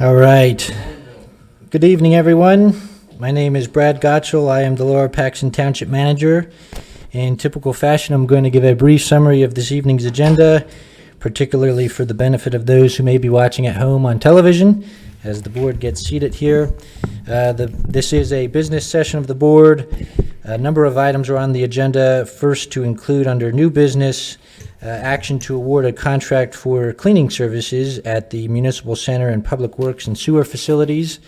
All right. Good evening, everyone. My name is Brad Gottschall. I am the Lower Paxton Township Manager. In typical fashion, I'm going to give a brief summary of this evening's agenda, particularly for the benefit of those who may be watching at home on television as the board gets seated here. This is a business session of the board. A number of items are on the agenda. First, to include under new business, action to award a contract for cleaning services at the Municipal Center and Public Works and Sewer facilities.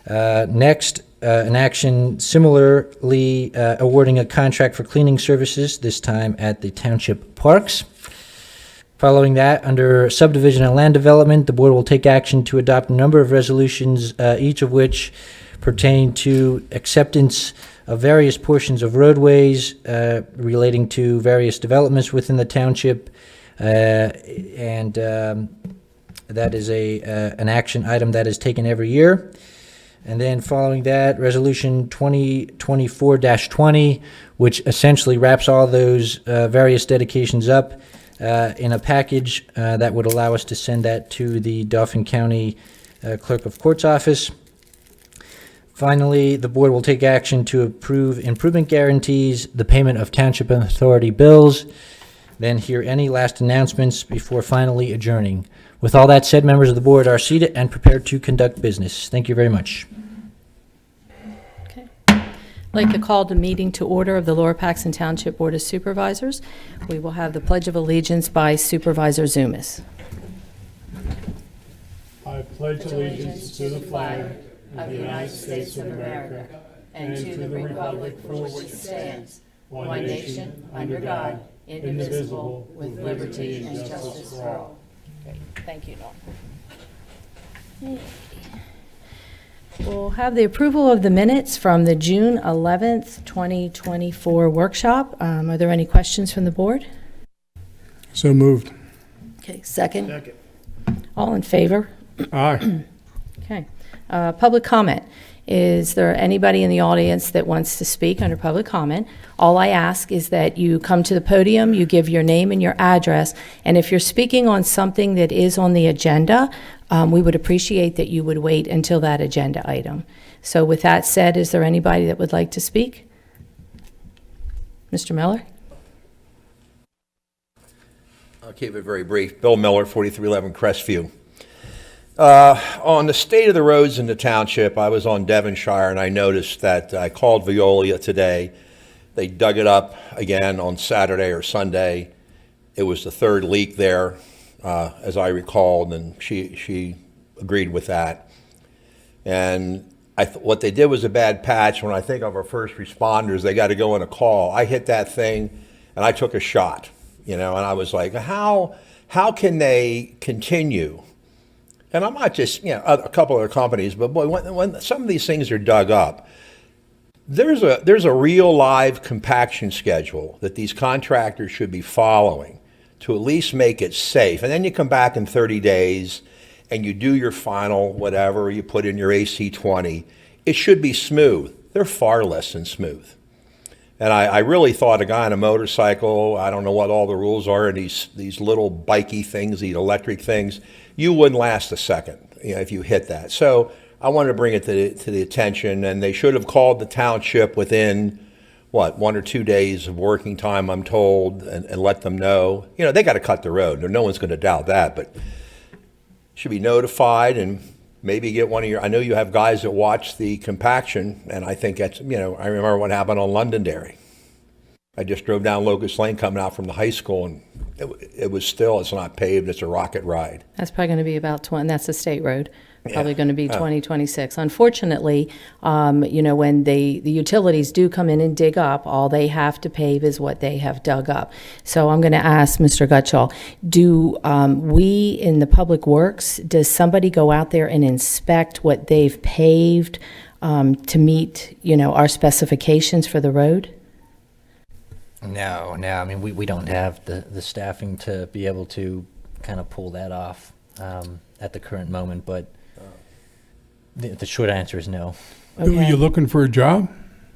Next, an action similarly awarding a contract for cleaning services, this time at the Township Parks. Following that, under subdivision and land development, the board will take action to adopt a number of resolutions, each of which pertain to acceptance of various portions of roadways relating to various developments within the township, and that is an action item that is taken every year. And then following that, Resolution 2024-20, which essentially wraps all those various dedications up in a package that would allow us to send that to the Dauphin County Clerk of Court's office. Finally, the board will take action to approve improvement guarantees, the payment of township and authority bills, then hear any last announcements before finally adjourning. With all that said, members of the board are seated and prepared to conduct business. Thank you very much. Okay. I'd like to call the meeting to order of the Lower Paxton Township Board of Supervisors. We will have the Pledge of Allegiance by Supervisor Zumas. I pledge allegiance to the flag of the United States of America and to the republic for which it stands, one nation, under God, indivisible, with liberty and justice for all. Great. Thank you, Dawn. We'll have the approval of the minutes from the June 11th, 2024 workshop. Are there any questions from the board? So moved. Okay, second. All in favor? Aye. Okay. Public comment. Is there anybody in the audience that wants to speak under public comment? All I ask is that you come to the podium, you give your name and your address, and if you're speaking on something that is on the agenda, we would appreciate that you would wait until that agenda item. So with that said, is there anybody that would like to speak? Mr. Miller? I'll keep it very brief. Bill Miller, 4311 Crestview. On the state of the roads in the township, I was on Devonshire and I noticed that I called Veolia today. They dug it up again on Saturday or Sunday. It was the third leak there, as I recalled, and she agreed with that. And what they did was a bad patch. When I think of our first responders, they got to go on a call. I hit that thing and I took a shot, and I was like, how can they continue? And I'm not just, a couple other companies, but boy, when some of these things are dug up, there's a real live compaction schedule that these contractors should be following to at least make it safe. And then you come back in 30 days and you do your final whatever, you put in your AC20. It should be smooth. They're far less than smooth. And I really thought a guy on a motorcycle, I don't know what all the rules are, and these little bikey things, these electric things, you wouldn't last a second, if you hit that. So I wanted to bring it to the attention, and they should have called the township within, 1 or 2 days of working time, I'm told, and let them know. They got to cut the road. No one's going to doubt that, but should be notified and maybe get one of your, I know you have guys that watch the compaction, and I think that's, I remember what happened on Londonderry. I just drove down Locust Lane coming out from the high school, and it was still, it's not paved, it's a rocket ride. That's probably going to be about 20, that's a state road. Probably going to be 2026. Unfortunately, when the utilities do come in and dig up, all they have to pave is what they have dug up. So I'm going to ask Mr. Gottschall, do we in the Public Works, does somebody go out there and inspect what they've paved to meet, our specifications for the road? No. I mean, we don't have the staffing to be able to kind of pull that off at the current moment, but the short answer is no. Okay. Are you looking for a job?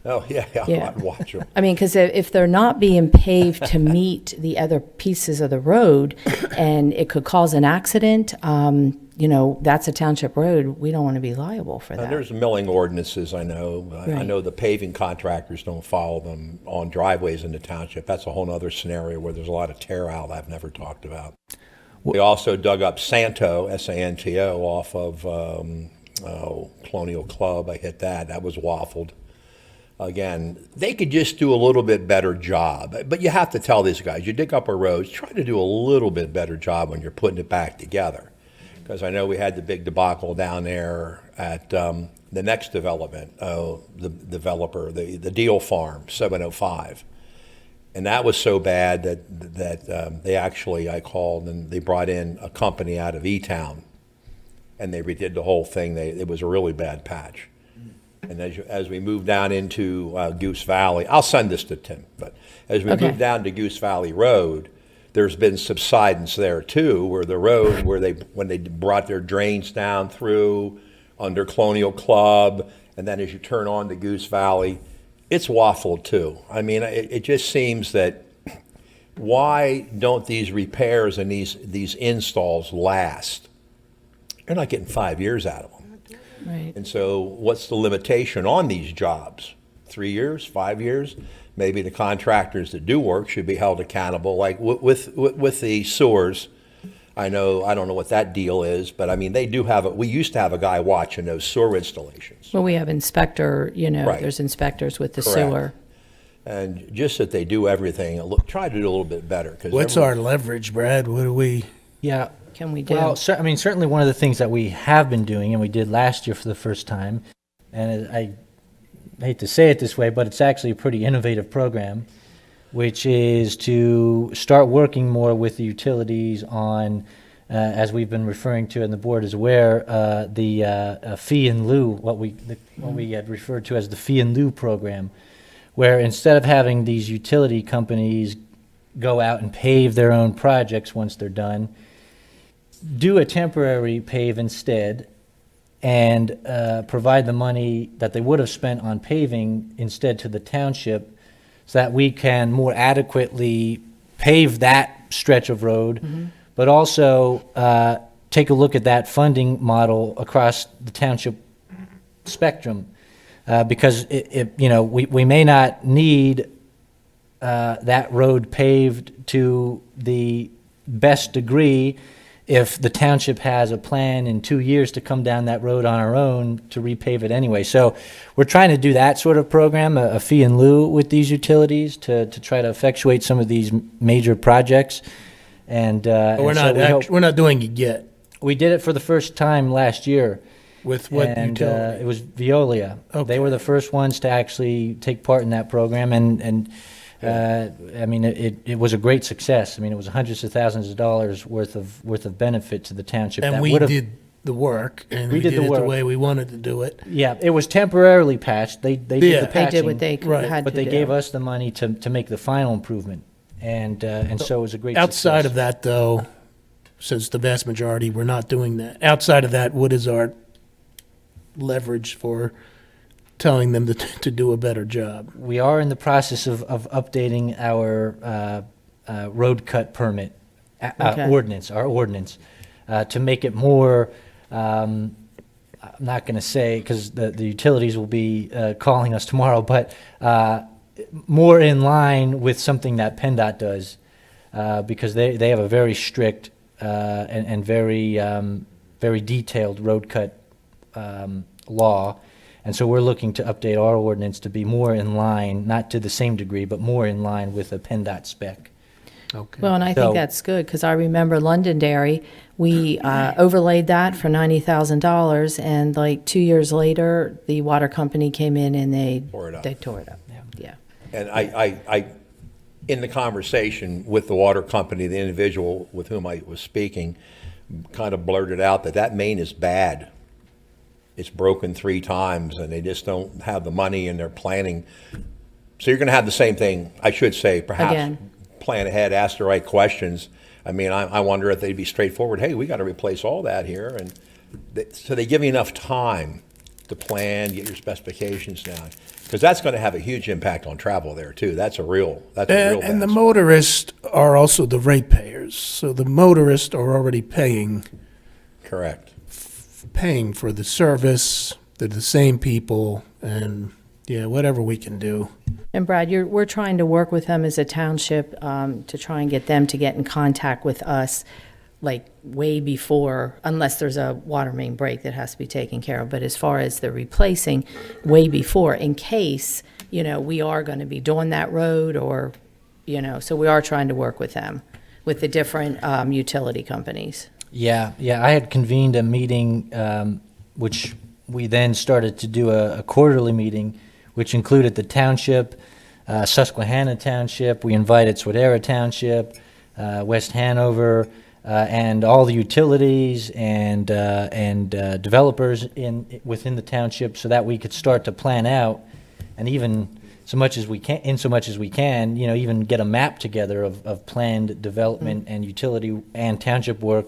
Oh, yeah. I'd watch them. I mean, because if they're not being paved to meet the other pieces of the road and it could cause an accident, that's a township road. We don't want to be liable for And that. there's milling ordinances, I know. I Right. know the paving contractors don't follow them on driveways in the township. That's a whole nother scenario where there's a lot of tear out I've never talked about. We also dug up Santo, S-A-N-T-O, off of Colonial Club. I hit that. That was waffled. Again, they could just do a little bit better job. But you have to tell these guys, you dig up our roads, try to do a little bit better job when you're putting it back together. Because I know we had the big debacle down there at the next development, the developer, the Deal Farm, 705. And that was so bad that they actually, I called and they brought in a company out of E-Town and they redid the whole thing. It was a really bad patch. And as we move down into Goose Valley, I'll send this to Tim, but as we Okay. move down to Goose Valley Road, there's been subsidence there too, where the road when they brought their drains down through under Colonial Club, and then as you turn on to Goose Valley, it's waffled too. I mean, it just seems that why don't these repairs and these installs last? You're not getting 5 years out of them. Right. And so what's the limitation on these jobs? 3 years, 5 years? Maybe the contractors that do work should be held accountable, like with the sewers. I don't know what that deal is, but I mean, we used to have a guy watching those sewer installations. Well, we have inspector, Right. there's inspectors with the Correct. sewer. And just that they do everything, try to do a little bit better. 'Cause What's our leverage, Brad? What do we? Yeah. Can we do? Well, certainly one of the things that we have been doing, and we did last year for the first time, and I hate to say it this way, but it's actually a pretty innovative program, which is to start working more with the utilities on, as we've been referring to, and the board is aware, the fee in lieu, what we had referred to as the fee in lieu program, where instead of having these utility companies go out and pave their own projects once they're done, do a temporary pave instead and provide the money that they would have spent on paving instead to the township so that we can more adequately pave that stretch of road, but also take a look at that funding model across the township spectrum. Because we may not need that road paved to the best degree if the township has a plan in 2 years to come down that road on our own to repave it anyway. So we're trying to do that sort of program, a fee in lieu with these utilities to try to effectuate some of these major projects. And We're not doing it yet. we did it for the first time last year. With what And utility? it was Veolia. Okay. They were the first ones to actually take part in that program, and I mean, it was a great success. I mean, it was hundreds of thousands of dollars worth of benefit to the township. And that we would've- did the work, and We we did did the it work. the way we wanted to do it. Yeah, it was temporarily patched. They did Yeah. the They They patching, did what they Right. had to but do. they gave us the money to make the final improvement, and so it was a great Outside success. of that, though, since the vast majority we're not doing that. Outside of that, what is our leverage for telling them to do a better job? We are in the process of updating our road cut permit Okay. ordinance, our ordinance, to make it more, I'm not going to say, because the utilities will be calling us tomorrow, but more in line with something that PennDOT does, because they have a very strict and very detailed road cut law. And so we're looking to update our ordinance to be more in line, not to the same degree, but more in line with a PennDOT spec. Okay. Well, and I So- think that's good, because I remember Londonderry, we overlaid that for $90,000, and like 2 years later, the water company came in and they Tore it up. They tore it up, yeah. And I, in the conversation with the water company, the individual with whom I was speaking, kind of blurted out that main is bad. It's broken 3 times, and they just don't have the money, and they're planning. So you're going to have the same thing, I should say, perhaps. Again. Plan ahead, ask the right questions. I mean, I wonder if they'd be straightforward. Hey, we got to replace all that here, and so they give you enough time to plan, get your specifications down, because that's going to have a huge impact on travel there too. That's a real. And the bad motorists are also the ratepayers, so the motorists are already paying Correct. paying for the service. They're the same people, and yeah, whatever we can do. And Brad, we're trying to work with them as a township to try and get them to get in contact with us, like way before, unless there's a water main break that has to be taken care of. But as far as the replacing, way before, in case, we are going to be doing that road or, so we are trying to work with them, with the different utility companies. Yeah, I had convened a meeting, which we then started to do a quarterly meeting, which included the township, Susquehanna Township. We invited Swedera Township, West Hanover, and all the utilities and developers within the township, so that we could start to plan out, and even so much as we can, even get a map together of planned development and utility and township work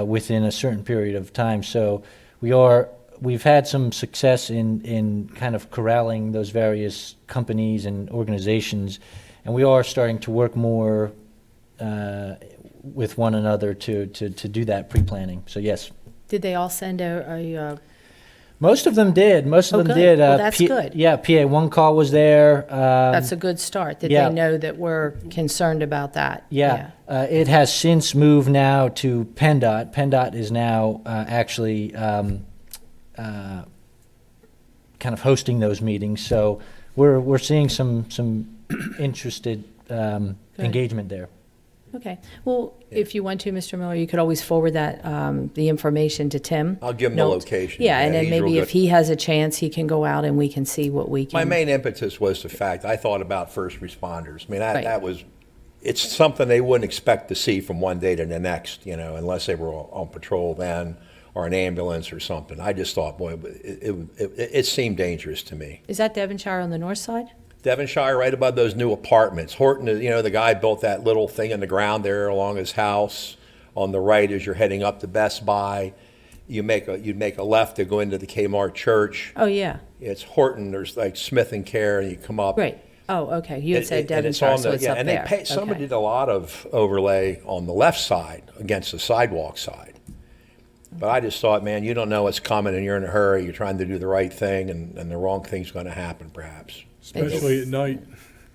within a certain period of time. So we've had some success in kind of corralling those various companies and organizations, and we are starting to work more with one another to do that pre-planning. So yes. Did they all send a Most of them did. Most of them good. did. Well, that's good. Yeah, PA One Call was there. that's a good start, that yeah. they know that we're concerned about that. Yeah. It has since moved now to PennDOT. PennDOT is now actually kind of hosting those meetings. So we're seeing some interested engagement there. Okay. Well, if you want to, Mr. Miller, you could always forward that, the information to Tim. I'll give him the location. Yeah, and then he's maybe real if good. he has a chance, he can go out and we can see what we can. My main impetus was the fact I thought about first responders. I mean, Right. that was, it's something they wouldn't expect to see from one day to the next, unless they were on patrol then or an ambulance or something. I just thought, boy, it seemed dangerous to me. Is that Devonshire on the north side? Devonshire, right above those new apartments. Horton, the guy built that little thing in the ground there along his house. On the right, as you're heading up to Best Buy, you'd make a left to go into the Kmart Church. Oh, yeah. It's Horton. There's like Smith and Care, and you come up. Right. Oh, okay. You had said And it's Devonshire, on so it's up and there. somebody Okay. did a lot of overlay on the left side against the sidewalk side. But I just thought, man, you don't know what's coming, and you're in a hurry. You're trying to do the right thing, and the wrong thing's going to happen, perhaps. Especially at night.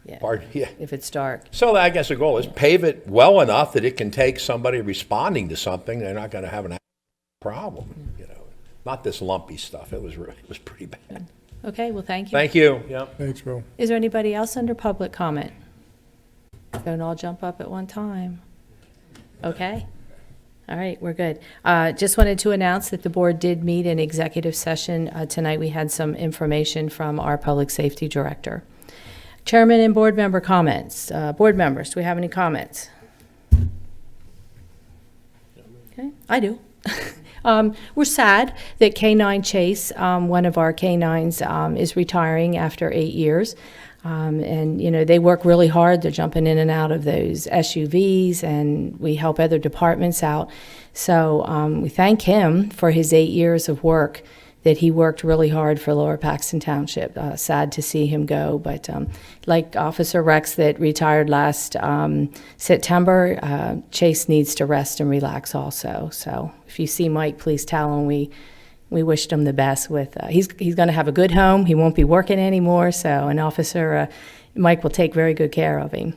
Yeah. Pardon? Yeah. If it's dark. So I guess the goal is pave it well enough that it can take somebody responding to something. They're not going to have an problem, Not this lumpy stuff. It was pretty bad. Okay, well, thank you. Thank you. Yep. Thanks, Bill. Is there anybody else under public comment? Don't all jump up at one time. Okay. All right, we're good. Just wanted to announce that the board did meet in executive session. Tonight we had some information from our public safety director. Chairman and board member comments. Board members, do we have any comments? Okay, I do. We're sad that K9 Chase, one of our K9s, is retiring after 8 years. And, they work really hard. They're jumping in and out of those SUVs, and we help other departments out. So we thank him for his 8 years of work, that he worked really hard for Lower Paxton Township. Sad to see him go, but like Officer Rex that retired last September, Chase needs to rest and relax also. So if you see Mike, please tell him we wished him the best with, he's going to have a good home. He won't be working anymore, so an officer, Mike will take very good care of him.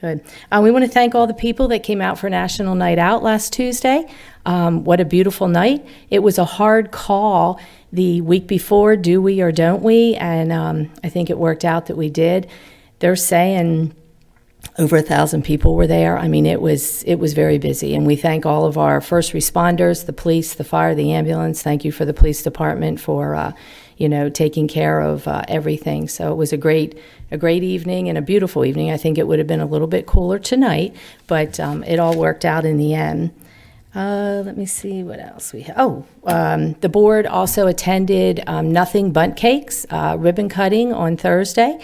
Good. We want to thank all the people that came out for National Night Out last Tuesday. What a beautiful night. It was a hard call the week before, do we or don't we? And I think it worked out that we did. They're saying over 1,000 people were there. I mean, it was very busy, and we thank all of our first responders, the police, the fire, the ambulance. Thank you for the police department for, taking care of everything. So it was a great evening and a beautiful evening. I think it would have been a little bit cooler tonight, but it all worked out in the end. Let me see what else we have. The board also attended Nothing Bundt Cakes ribbon cutting on Thursday.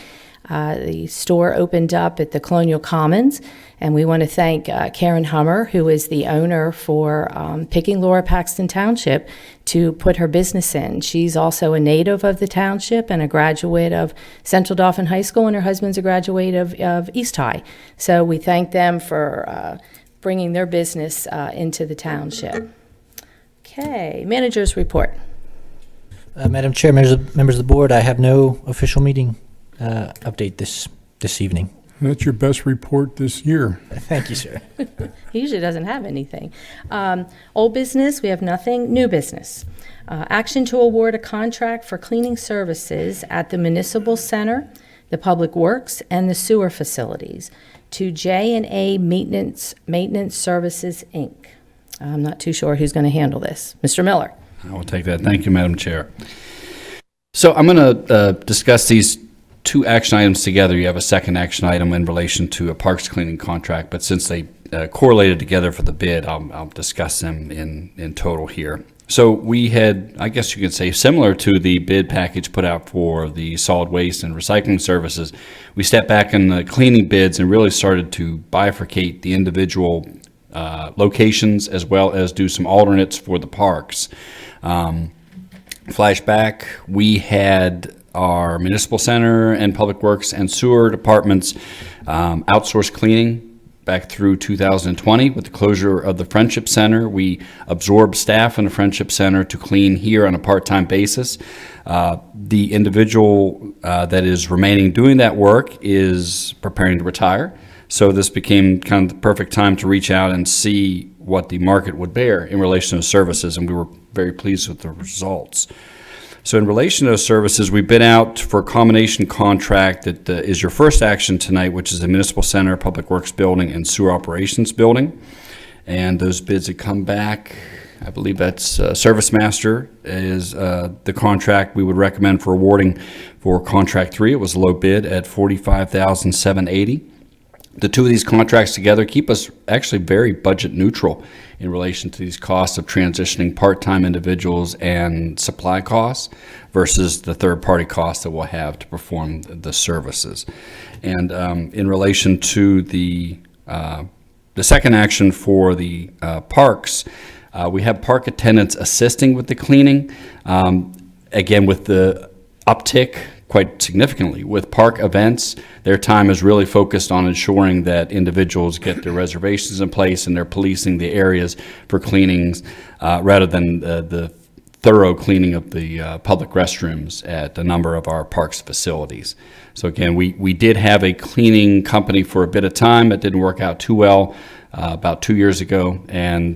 The store opened up at the Colonial Commons, and we want to thank Karen Hummer, who is the owner for picking Lower Paxton Township to put her business in. She's also a native of the township and a graduate of Central Dauphin High School, and her husband's a graduate of East High. So we thank them for bringing their business into the township. Okay, managers report. Madam Chair, members of the board, I have no official meeting update this evening. That's your best report this year. Thank you, sir. He usually doesn't have anything. Old business, we have nothing. New business. Action to award a contract for cleaning services at the Municipal Center, the Public Works, and the sewer facilities to J&A Maintenance Services, Inc. I'm not too sure who's going to handle this. Mr. Miller. I will take that. Thank you, Madam Chair. So I'm going to discuss these two action items together. You have a second action item in relation to a parks cleaning contract, but since they correlated together for the bid, I'll discuss them in total here. So we had, I guess you could say, similar to the bid package put out for the solid waste and recycling services, we stepped back in the cleaning bids and really started to bifurcate the individual locations as well as do some alternates for the parks. Flashback, we had our municipal center and public works and sewer departments outsource cleaning back through 2020. With the closure of the Friendship Center, we absorbed staff in the Friendship Center to clean here on a part-time basis. The individual that is remaining doing that work is preparing to retire. So this became kind of the perfect time to reach out and see what the market would bear in relation to services, and we were very pleased with the results. So in relation to those services, we've been out for a combination contract that is your first action tonight, which is the Municipal Center, Public Works Building, and Sewer Operations Building. And those bids have come back. I believe that's Service Master is the contract we would recommend for awarding for Contract 3. It was a low bid at $45,780. The two of these contracts together keep us actually very budget neutral in relation to these costs of transitioning part-time individuals and supply costs versus the third-party costs that we'll have to perform the services. And in relation to the second action for the parks, we have park attendants assisting with the cleaning. Again, with the uptick quite significantly with park events, their time is really focused on ensuring that individuals get their reservations in place and they're policing the areas for cleanings rather than the thorough cleaning of the public restrooms at a number of our parks facilities. So again, we did have a cleaning company for a bit of time. It didn't work out too well about 2 years ago, and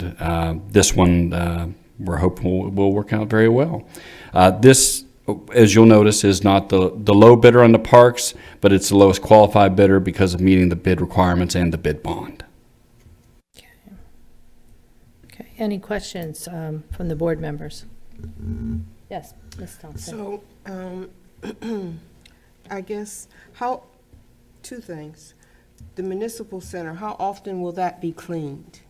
this one we're hopeful will work out very well. This, as you'll notice, is not the low bidder on the parks, but it's the lowest qualified bidder because of meeting the bid requirements and the bid bond. Okay. Any questions from the board members? Yes, Ms. Thompson. So, I guess, two things. The municipal center, how often will that be cleaned?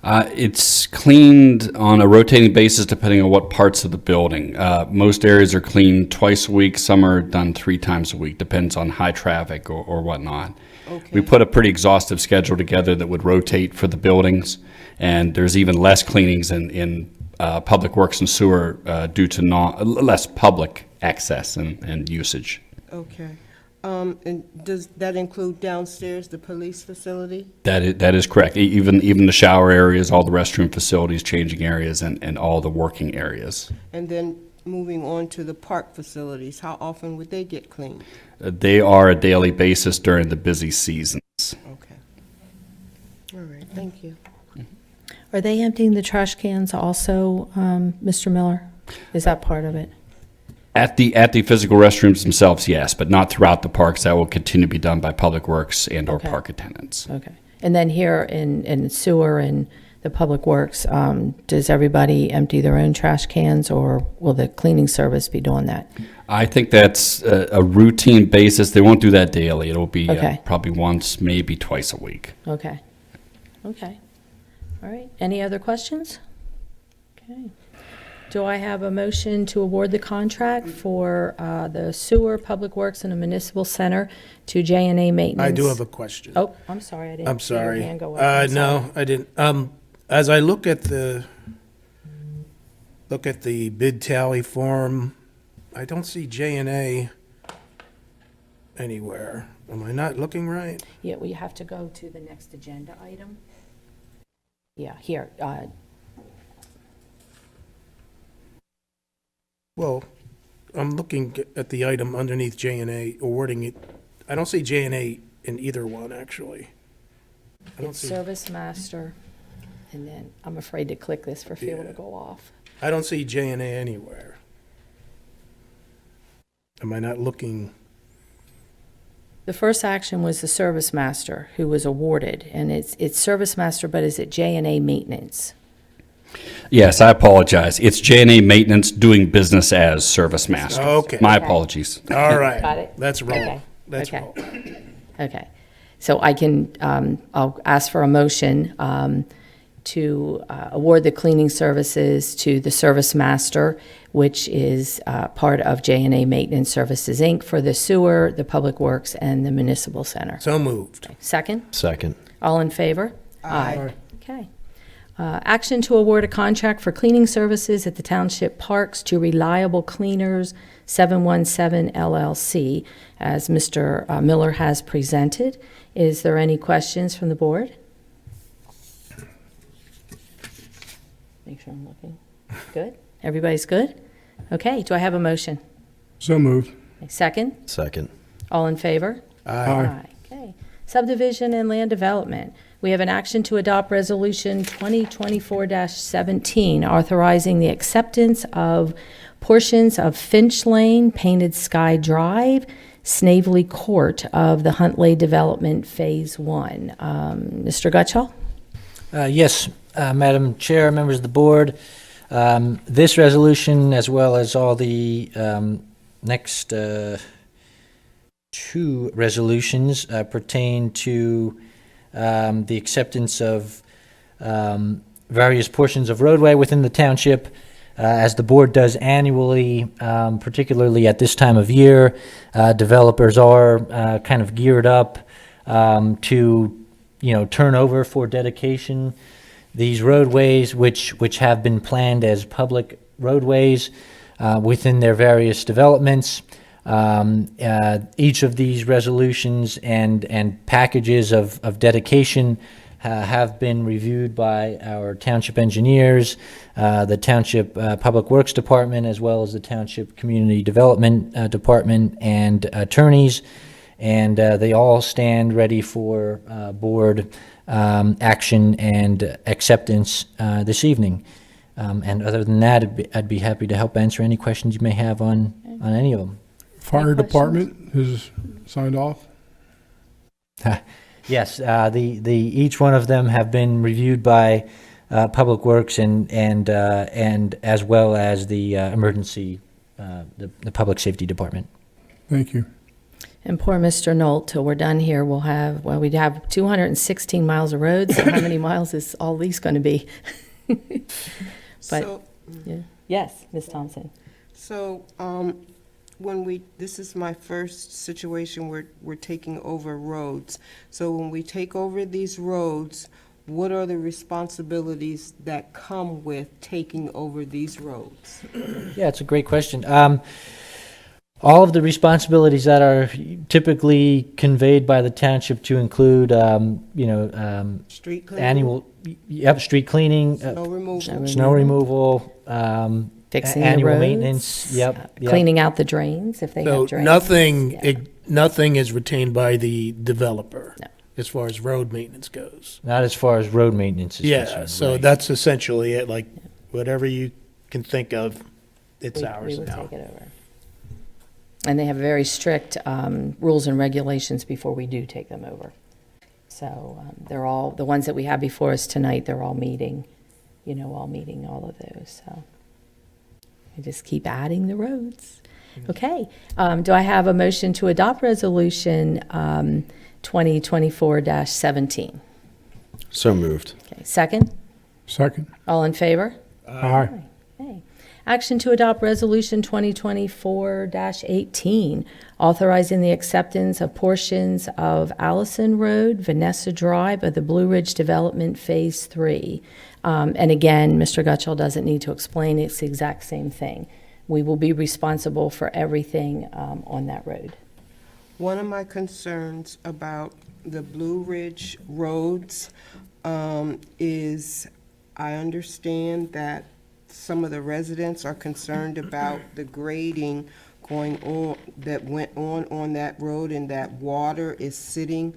It's cleaned on a rotating basis depending on what parts of the building. Most areas are cleaned twice a week. Some are done 3 times a week. Depends on high traffic or whatnot. Okay. We put a pretty exhaustive schedule together that would rotate for the buildings, and there's even less cleanings in public works and sewer due to less public access and usage. Okay. And does that include downstairs, the police facility? That is correct. Even the shower areas, all the restroom facilities, changing areas, and all the working areas. And then moving on to the park facilities, how often would they get cleaned? They are a daily basis during the busy seasons. Okay. All right, thank you. Are they emptying the trash cans also, Mr. Miller? Is that part of it? At the physical restrooms themselves, yes, but not throughout the parks. That will continue to be done by public works and or Okay. park attendants. Okay. And then here in sewer and the public works, does everybody empty their own trash cans, or will the cleaning service be doing that? I think that's a routine basis. They won't do that daily. It'll be Okay. probably once, maybe twice a week. Okay. Okay. All right. Any other questions? Okay. Do I have a motion to award the contract for the sewer, public works, and the municipal center to J&A Maintenance? I do have a question. Oh, I'm sorry. I didn't I'm see your sorry. hand go up. I'm sorry. No, I didn't. As I look at the bid tally form, I don't see J&A anywhere. Am I not looking right? Yeah, we have to go to the next agenda item. Yeah, here. Well, I'm looking at the item underneath J and A, awarding it. I don't see J and A in either one, actually. I don't It's see, Service Master, and then I'm afraid to click this for fear it'll go off. I don't see J and A anywhere. Am I not looking? The first action was the Service Master who was awarded, and it's Service Master, but is it J&A Maintenance? Yes, I apologize. It's J&A Maintenance doing business as Service Master. Okay. My Okay. apologies. All right. Got it? Let's roll. Okay. Let's Okay. roll. Okay. So I can, I'll ask for a motion to award the cleaning services to the Service Master, which is part of J&A Maintenance Services, Inc., for the sewer, the Public Works, and the Municipal Center. So moved. Second? Second. All in favor? Aye. Okay. Action to award a contract for cleaning services at the township parks to Reliable Cleaners 717 LLC, as Mr. Miller has presented. Is there any questions from the board? Make sure I'm looking. Good? Everybody's good? Okay, do I have a motion? So moved. Second? Second. All in favor? Aye. Okay. Subdivision and land development. We have an action to adopt Resolution 2024-17, authorizing the acceptance of portions of Finch Lane, Painted Sky Drive, Snavely Court of the Huntley Development Phase 1. Mr. Gutschall? Yes, Madam Chair, members of the board, this resolution, as well as all the next two resolutions, pertain to the acceptance of various portions of roadway within the township, as the board does annually, particularly at this time of year. Developers are kind of geared up to, turn over for dedication these roadways, which have been planned as public roadways within their various developments. Each of these resolutions and packages of dedication have been reviewed by our township engineers, the Township Public Works Department, as well as the Township Community Development Department and attorneys, and they all stand ready for board action and acceptance this evening. And other than that, I'd be happy to help answer any questions you may have on any of them. Fire Any questions? department has signed off. Yes, each one of them have been reviewed by Public Works and as well as the emergency, the Public Safety Department. Thank you. And poor Mr. Knoll, till we're done here, we'd have 216 miles of roads. So how many miles is all these going to be? So, Yeah. Yes, Ms. Thompson. so, this is my first situation where we're taking over roads. So when we take over these roads, what are the responsibilities that come with taking over these roads? Yeah, it's a great question. All of the responsibilities that are typically conveyed by the township to include, Street cleaning? annual, street cleaning, Snow removal? snow removal, Fixing the annual roads, maintenance, yep. cleaning out the drains if they So have drains. nothing is retained by the developer No. as far as road maintenance goes. Not as far as road maintenance is Yeah, concerned. so right. that's essentially it, like, whatever you can think of, it's ours We now. will take it over. And they have very strict rules and regulations before we do take them over. So they're all, the ones that we have before us tonight, they're all meeting all of those, so. We just keep adding the roads. Okay, do I have a motion to adopt resolution 2024-17? So moved. Okay, second? Second. All in favor? Aye. Okay. Action to adopt Resolution 2024-18, authorizing the acceptance of portions of Allison Road, Vanessa Drive of the Blue Ridge Development Phase 3. And again, Mr. Gutschall doesn't need to explain, it's the exact same thing. We will be responsible for everything on that road. One of my concerns about the Blue Ridge roads is I understand that some of the residents are concerned about the grading going on, that went on that road, and that water is sitting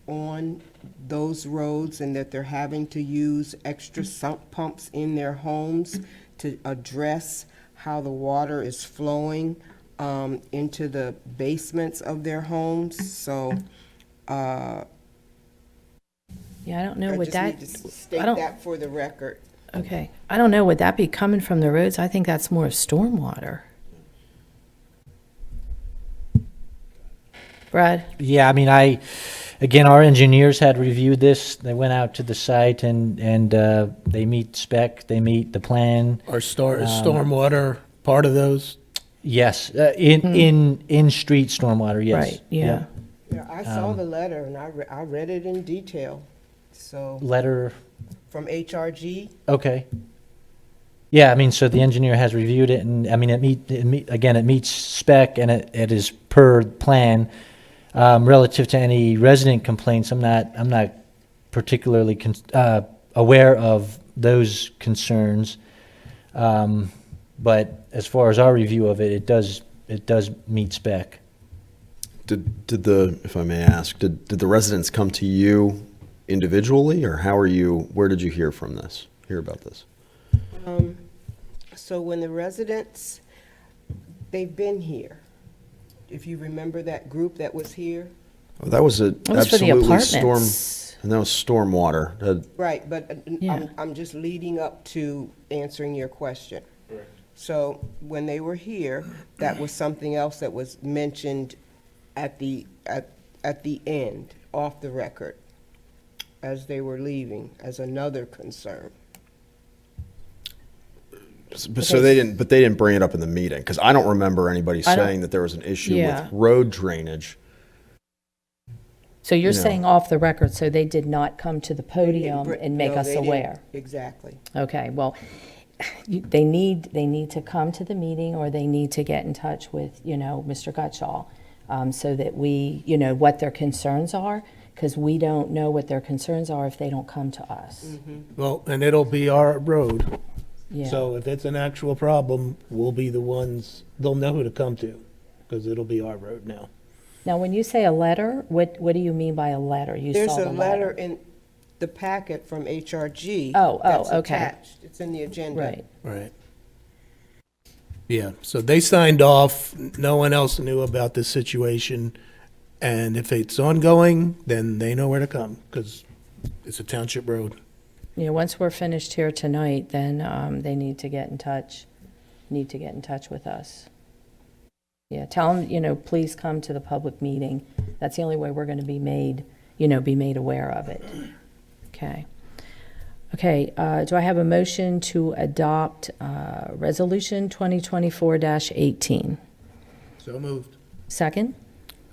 on those roads, and that they're having to use extra sump pumps in their homes to address how the water is flowing into the basements of their homes. So Yeah, I don't know I what just that, need to state I don't- that for the record. okay. I don't know, would that be coming from the roads? I think that's more of stormwater. Brad? Yeah, I mean, again, our engineers had reviewed this. They went out to the site and they meet spec, they meet the plan. Is stormwater part of those? Yes, in street stormwater, yes. Right, yeah. Yeah, I saw the letter, and I read it in detail, so, Letter, from HRG. okay. Yeah, I mean, so the engineer has reviewed it, and, I mean, it meets spec, and it is per plan. Relative to any resident complaints, I'm not particularly aware of those concerns. But as far as our review of it, it does meet spec. If I may ask, did the residents come to you individually, or where did you hear about this? So when the residents, they've been here. If you remember that group that was here. Oh, that was That was for the apartments. and that was stormwater. Right, but Yeah. I'm just leading up to answering your question. So when they were here, that was something else that was mentioned at the end, off the record, as they were leaving, as another concern. So they didn't bring it up in the meeting, because I don't remember anybody I don't- saying that there was an issue Yeah. with road drainage. So you're You know. saying off the record, so they did not come to the podium and make No, us they didn't. aware? Exactly. Okay, well, they need to come to the meeting, or they need to get in touch with, Mr. Gutschall, so that we, what their concerns are, because we don't know what their concerns are if they don't come to us. Well, and it'll be our road. Yeah. So if it's an actual problem, we'll be the ones, they'll know who to come to, because it'll be our road now. Now, when you say a letter, what do you mean by a letter? You There's saw a the letter in the packet from HRG. Oh, that's okay. attached. It's in the agenda. Right. Right. Yeah, so they signed off, no one else knew about this situation, and if it's ongoing, then they know where to come, because it's a township road. Once we're finished here tonight, then they need to get in touch with us. Yeah, tell them, please come to the public meeting. That's the only way we're going to be made aware of it. Okay. Okay, do I have a motion to adopt Resolution 2024-18? So moved. Second?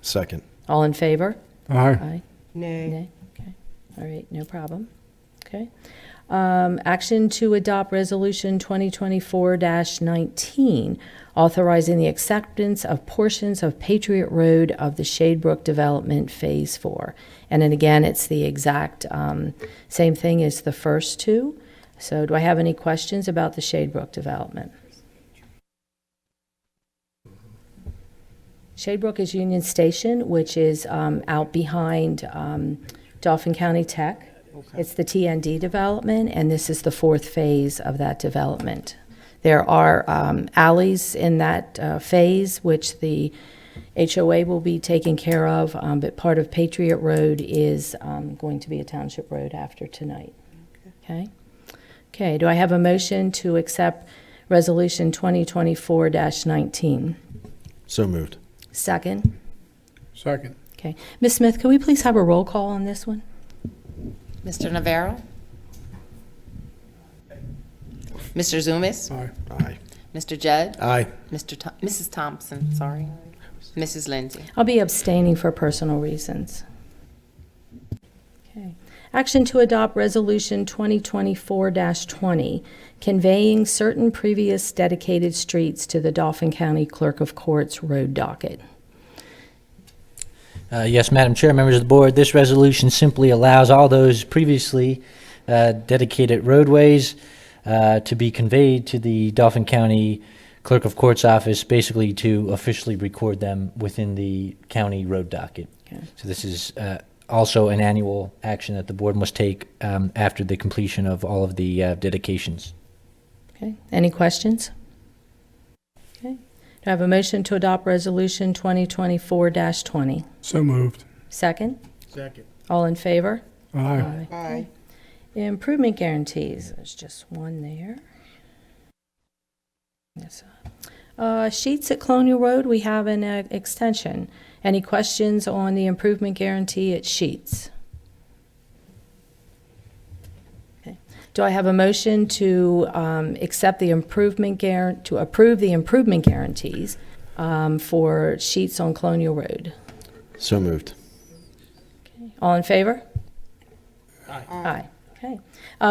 Second. All in favor? Aye. Nay. Nay? Okay, all right, no problem. Okay. Action to adopt Resolution 2024-19, authorizing the acceptance of portions of Patriot Road of the Shadebrook Development Phase 4. And then again, it's the exact same thing as the first two. So do I have any questions about the Shadebrook development? Shadebrook is Union Station, which is out behind Dauphin County Tech. It's the TND development, and this is the fourth phase of that development. There are alleys in that phase, which the HOA will be taking care of, but part of Patriot Road is going to be a township road after tonight. Okay? Okay, do I have a motion to accept Resolution 2024-19? So moved. Second? Second. Okay. Ms. Smith, could we please have a roll call on this one? Mr. Navarro? Mr. Zumis? Aye. Mr. Judd? Aye. Mrs. Thompson, sorry. Mrs. Lindsay? I'll be abstaining for personal reasons. Okay. Action to adopt Resolution 2024-20, conveying certain previous dedicated streets to the Dauphin County Clerk of Courts road docket. Yes, Madam Chair, members of the board, this resolution simply allows all those previously dedicated roadways to be conveyed to the Dauphin County Clerk of Court's office, basically to officially record them within the county road docket. Okay. So this is also an annual action that the board must take after the completion of all of the dedications. Okay, any questions? Okay, do I have a motion to adopt Resolution 2024-20? So moved. Second? Second. All in favor? Aye. Aye. Improvement guarantees, there's just one there. Yes. Sheets at Colonial Road, we have an extension. Any questions on the improvement guarantee at Sheets? Okay. Do I have a motion to accept the improvement to approve the improvement guarantees for Sheets on Colonial Road? So moved. All in favor? Aye. Aye. Okay.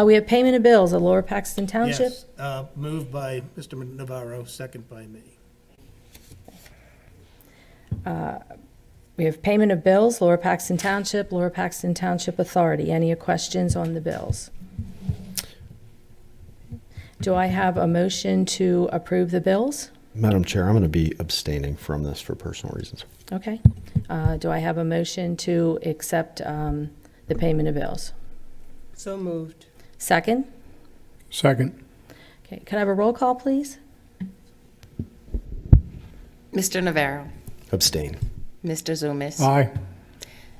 We have payment of bills of Lower Paxton Township. Yes, moved by Mr. Navarro, second by me. We have payment of bills, Lower Paxton Township Authority. Any questions on the bills? Do I have a motion to approve the bills? Madam Chair, I'm going to be abstaining from this for personal reasons. Okay. Do I have a motion to accept the payment of bills? So moved. Second? Second. Okay. Can I have a roll call, please? Mr. Navarro, Abstain. Mr. Zumis, Aye.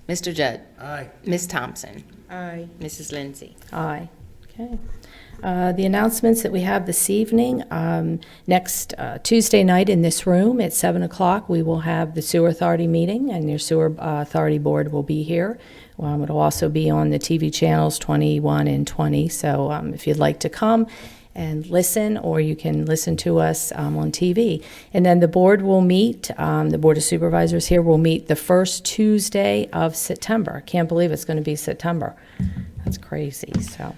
Mr. Judd, Aye. Ms. Thompson, Aye. Mrs. Lindsay. Aye. Okay. The announcements that we have this evening, next Tuesday night in this room at 7 o'clock, we will have the Sewer Authority meeting, and your Sewer Authority Board will be here. It'll also be on the TV channels 21 and 20, so if you'd like to come and listen, or you can listen to us on TV. And then the board will meet, the Board of Supervisors here will meet the first Tuesday of September. Can't believe it's going to be September. That's crazy, so.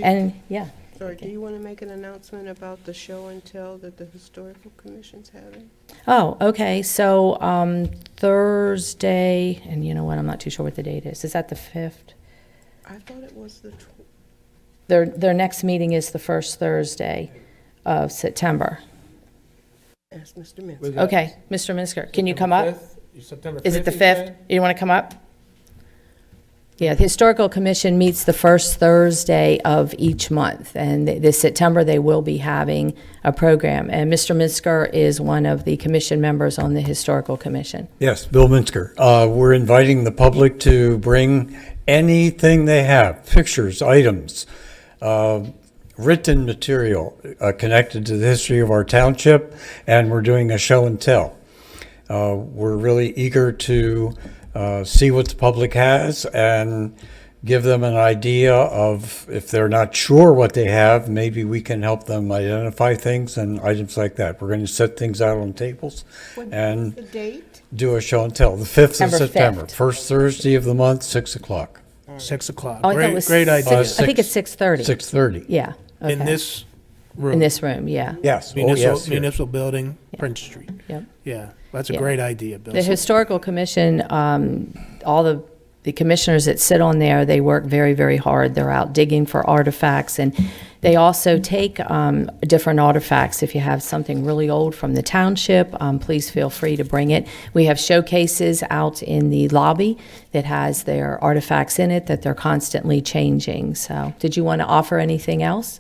And, yeah. Sorry, do you want to make an announcement about the show and tell that the Historical Commission's having? Oh, okay, so Thursday, and you know what, I'm not too sure what the date is. Is that the 5th? I thought it was the Their next meeting is the first Thursday of September. Ask Mr. Minster. Okay, Mr. Minsker, can you come up? September 5th. Is it the 5th? You want to come up? Yeah, the Historical Commission meets the first Thursday of each month, and this September they will be having a program. And Mr. Minsker is one of the commission members on the Historical Commission. Yes, Bill Minsker. We're inviting the public to bring anything they have, pictures, items, written material connected to the history of our township, and we're doing a show and tell. We're really eager to see what the public has and give them an idea of, if they're not sure what they have, maybe we can help them identify things and items like that. We're going to set things out on tables and The date? do a show and tell. The 5th of September September, 5th. first Thursday of the month, 6 o'clock. 6 o'clock. Oh, I thought it was Great idea. I think it's 6:30. 6:30. Yeah, okay. In this room. In this room, yeah. Yes, oh Municipal, yes. here. municipal building, Prince Street. Yep. Yeah, that's a Yeah. great idea, Bill. The Historical Commission, all the commissioners that sit on there, they work very, very hard. They're out digging for artifacts, and they also take different artifacts. If you have something really old from the township, please feel free to bring it. We have showcases out in the lobby that has their artifacts in it that they're constantly changing. So, did you want to offer anything else,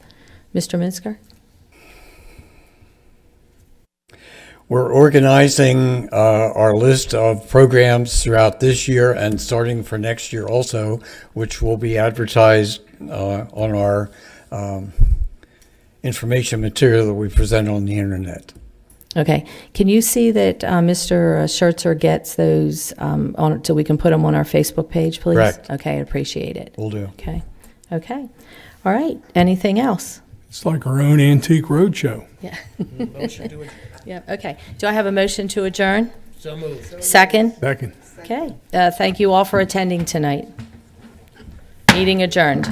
Mr. Minsker? We're organizing our list of programs throughout this year and starting for next year also, which will be advertised on our information material that we present on the internet. Okay. Can you see that Mr. Schertzer gets those on, so we can put them on our Facebook page, please? Correct. Okay, I appreciate it. Will do. Okay. Okay. All right. Anything else? It's like our own antique roadshow. Yeah. Motion to adjourn. Yeah. Okay. Do I have a motion to adjourn? So moved. Second? Second. Okay. Thank you all for attending tonight. Meeting adjourned.